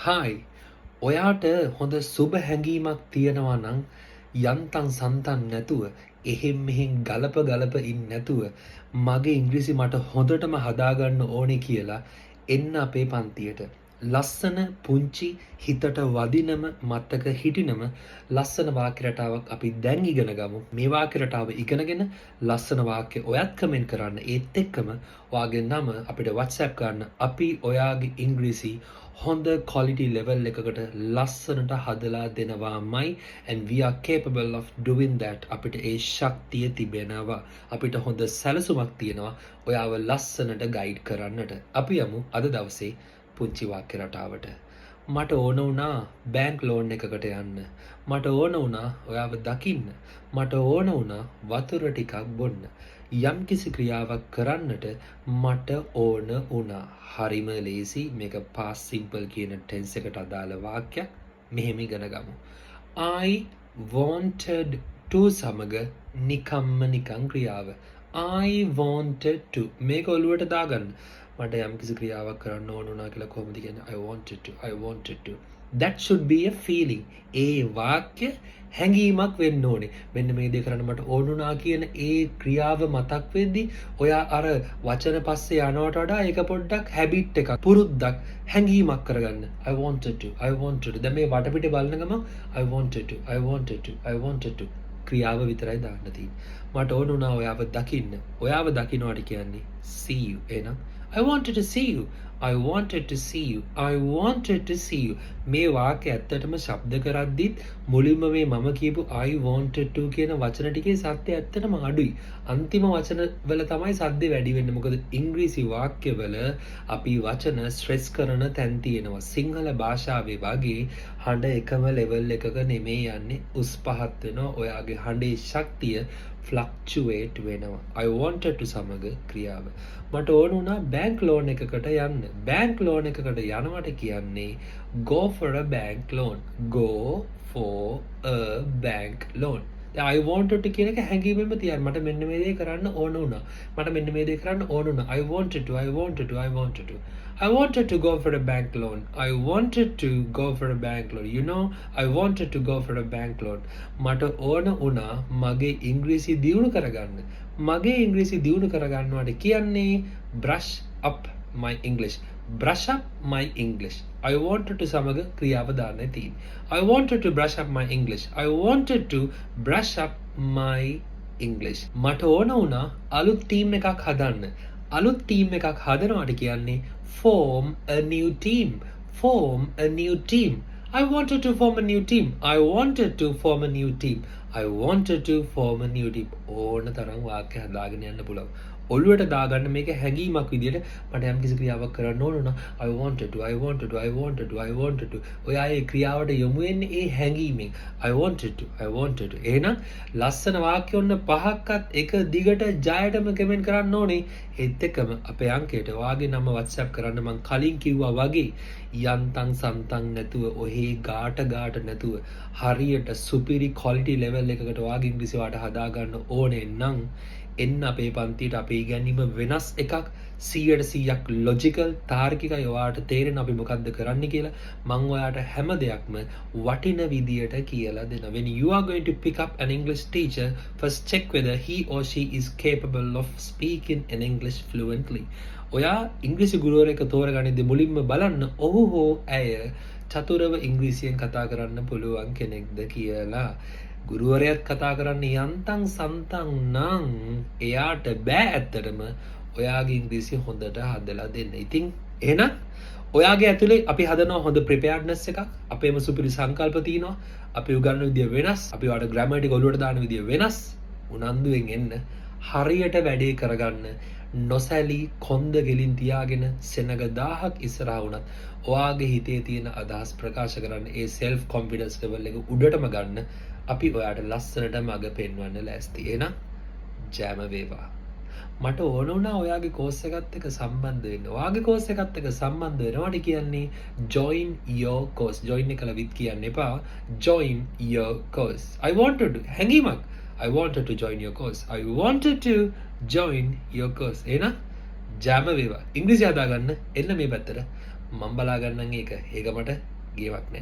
Hi ඔයාට හොඳ සුබ හැඟීමක් තියෙනවා නම් යන්තම් සන්තන් නැතුව එහෙම් මෙහෙම් ගලප ඉන්නේ නැතුව මගේ ඉංග්‍රීසි මට හොඳටම හදාගන්න ඕනේ කියලා එන්න අපේ පන්තියට. ලස්සන පුංචි හිතට වදිනම මතක හිටිනම ලස්සන වාක්‍ය රටාවක් අපි දැන් ඉගෙන ගමු. මේ වාක්‍ය රටාව ඉගෙනගෙන ලස්සන වාක්‍ය ඔයත් කමෙන්ට් කරන්න. ඒත් එක්කම ඔයාගේ නම අපිට WhatsApp කරන්න. අපි ඔයාගේ ඉංග්‍රීසි හොඳ quality level එකකට ලස්සනට හදලා දෙනවාමයි, and we are capable of doing that. අපිට ඒ ශක්තිය තිබෙනවා. අපිට හොඳ සැලසුමක් තියෙනවා ඔයාව ලස්සනට ගයිඩ් කරන්නට. අපි යමු අද දවසේ පුංචි වාක්‍ය රටාවට. මට ඕන වුණා බැංක් ලෝන් එකකට යන්න. මට ඕන වුණා ඔයාව දකින්න. මට ඕන වුණා වතුර ටිකක් බොන්න. යම්කිසි ක්‍රියාවක් කරන්නට මට ඕන වුණා. හරිම ලේසි. මේක past simple කියන tense එකට අදාළ වාක්‍යයක්. මෙහෙම ඉගෙන ගමු. I wanted to සමග නිකන් ක්‍රියාව. I wanted to මේක ඔළුවට දාගන්න. මට යම්කිසි ක්‍රියාවක් කරන්න ඕන වුණා කියලා කොහොමද කියන්නේ? I wanted to. That should be a feeling. ඒ වාක්‍ය හැඟීමක් වෙන්න ඕනේ. මෙන්න මේ දේ කරන්න මට ඕන වුණා කියන ඒ ක්‍රියාව මතක් වෙද්දි ඔයා අර වචන පස්සේ යනවට වඩා ඒක පොඩ්ඩක් හැබිට් එකක්, පුරුද්දක්, හැඟීමක් කරගන්න. I wanted to. දැන් මේ වටපිට බලන ගමන් I wanted to ක්‍රියාව විතරයි දාන්න තියෙන්නේ. මට ඕන වුණා ඔයාව දකින්න. ඔයාව දකින්නට කියන්නේ see you. එහෙනම් I wanted to see you. මේ වාක්‍ය ඇත්තටම ශබ්ද කරද්දිත් මුලින්ම මේ මම කියපු I wanted to කියන වචන ටිකේ සත්‍ය ඇත්තටම අඩුයි. අන්තිම වචන වල තමයි සද්ද වැඩි වෙන්නේ. මොකද ඉංග්‍රීසි වාක්‍ය වල අපි වචන ස්ට්‍රෙස් කරන තැන් තියෙනවා. සිංහල භාෂාවේ වගේ හඬ එකම ලෙවල් එකක නෙමෙයි යන්නේ. උස් පහත් වෙනවා. ඔයාගේ හඬේ ශක්තිය ෆ්ලක්චුවේට් වෙනවා. I wanted to සමග ක්‍රියාව. මට ඕන වුණා බැංක් ලෝන් එකකට යන්න. බැංක් ලෝන් එකකට යනවට කියන්නේ go for a bank loan. Go for a bank loan. I wanted to කියන එක හැංගීමෙන්ම තියන්න. මට මෙන්න මේ දේ කරන්න ඕන වුණා. I wanted to. I wanted to go for a bank loan. You know, I wanted to go for a bank loan. මට ඕන වුණා මගේ ඉංග්‍රීසි දියුණු කරගන්න. මගේ ඉංග්‍රීසි දියුණු කරගන්නවට කියන්නේ brush up my English. I wanted to සමග ක්‍රියාව දාන්න තියෙන්නේ. I wanted to brush up my English. මට ඕන වුණා අලුත් ටීම් එකක් හදන්න. අලුත් ටීම් එකක් හදනවට කියන්නේ form a new team. I wanted to form a new team. ඕන තරම් වාක්‍ය හදාගෙන යන්න පුළුවන්. ඔළුවට දාගන්න මේක හැඟීමක් විදියට මට යම්කිසි ක්‍රියාවක් කරන්න ඕන වුණා. I wanted to. ඔයා ඒ ක්‍රියාවට යොමු වෙන්නේ ඒ හැඟීමෙන්. I wanted to. එහෙනම් ලස්සන වාක්‍ය ඔන්න පහක්වත් එක දිගට ජයටම කමෙන්ට් කරන්න ඕනේ. ඒත් එක්කම අපේ අංකයට ඔයාගේ නම WhatsApp කරන්න මම කලින් කිව්වා වගේ යන්තම් සන්තම් නැතුව ඔහේ ගාට නැතුව හරියට සුපිරි quality level එකකට ඔයාගේ ඉංග්‍රීසි වාට හදාගන්න ඕනේ නම් එන්න අපේ පන්තියට. අපේ ඉගැන්වීම වෙනස් එකක්, 100%ක් ලොජිකල්, තාර්කිකයි. ඔයාට තේරෙන අපි මොකද්ද කරන්න කියලා. මම ඔයාට හැම දෙයක්ම වටින විදියට කියලා දෙනවා. When you are going to pick up an English teacher, first check whether he or she is capable of speaking in English fluently. ඔයා ඉංග්‍රීසි ගුරුවරයෙක් තෝරගනිද්දී මුලින්ම බලන්න ඔහු හෝ ඇය චතුරව ඉංග්‍රීසියෙන් කතා කරන්න පුළුවන් කෙනෙක්ද කියලා. ගුරුවරයාත් කතා කරන්න යන්තම් සන්තම් නම් එයාට බෑ ඇත්තටම ඔයාගේ ඉංග්‍රීසි හොඳට හදලා දෙන්න. ඉතින් එහෙනම් ඔයාගේ ඇතුලේ අපි හදනවා හොඳ ප්‍රිපෙයාර්ඩ්නස් එකක්. අපේම සුපිරි සංකල්ප තියෙනවා. අපි උගන්වන විදිය වෙනස්. අපි වාට ග්‍රැමර් ටික ඔලුවට දාන විදිය වෙනස්. උනන්දුවෙන් එන්න. හරියට වැඩේ කරගන්න. නොසැලී කොන්ද ගෙලින් තියාගෙන සෙනග 1000ක් ඉස්සරහා වුණත් ඔයාගේ හිතේ තියෙන අදහස් ප්‍රකාශ කරන්න. ඒ self confidence level එක උඩටම ගන්න. අපි ඔයාට ලස්සනට මඟ පෙන්වන්න ලෑස්ති. එහෙනම් ජයම වේවා. මට ඕන වුණා ඔයාගේ කෝස් එකත් එක්ක සම්බන්ධ වෙන්න. ඔයාගේ කෝස් එකත් එක්ක සම්බන්ධ වෙනවට කියන්නේ join your course. join එකලා විත් කියන්න එපා. join your course. I wanted to හැංගීමක්. I wanted to join your course. එහෙනම් ජයම වේවා. ඉංග්‍රීසි හදාගන්න එන්න මේ පැත්තට. මම බලා ගන්නම් ඒක මට ගේමක් නෑ